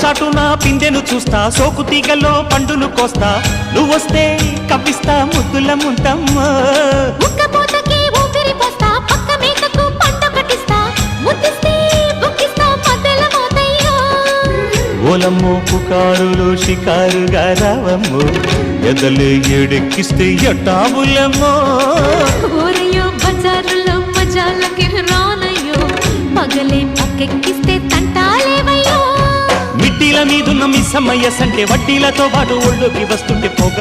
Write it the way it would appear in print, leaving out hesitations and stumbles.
చాటున పిందెను చూస్తా, సోకు తీగలో పండును కోస్తా, నువ్వొస్తే కప్పిస్తా ముద్దుల ముంతమ్మో. ఉక్కపోతకి ఊపిరి పోస్తా, పక్క మేకకు పంట కట్టిస్తా, ముద్దిస్తే బుక్కిస్తా మద్దెల మోతయ్యో. ఓలమ్మో పుకారులు షికారుగా రావమ్మో, ఎదలు ఎడెక్కిస్తే ఎట్టాబులమ్మో. ఊరయ్యో బజారులో మజాలకి రానయ్యో, పగలే పక్కెక్కిస్తే తంటాలేవయ్యో. మిట్టిల మీదున్న మిస్సమ్మయ్య సంటే వడ్డీలతో పాటు ఒళ్ళోకి వస్తుంటే పొగ